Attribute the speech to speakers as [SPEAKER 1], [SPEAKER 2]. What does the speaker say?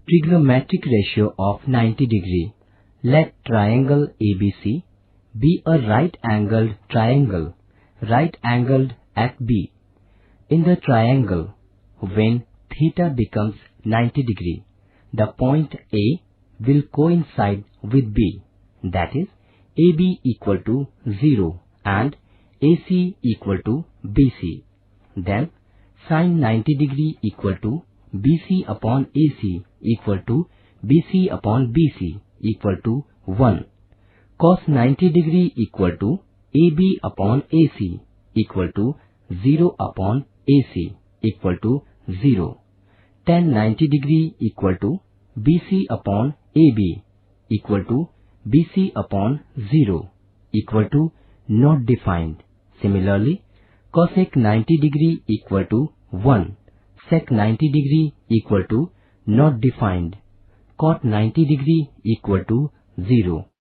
[SPEAKER 1] Trigonometric ratio of 90 degree. Let triangle ABC be a right-angled triangle, right-angled at B. In the triangle, when theta becomes 90 degree, the point A will coincide with B, that is, AB equal to 0 and AC equal to BC. Then, sine 90 degree equal to BC upon AC equal to BC upon BC equal to 1. Cos 90 degree equal to AB upon AC equal to 0 upon AC equal to 0. Tan 90 degree equal to BC upon AB equal to BC upon 0 equal to not defined. Similarly, cosec 90 degree equal to 1. Sec 90 degree equal to not defined. Cot 90 degree equal to 0.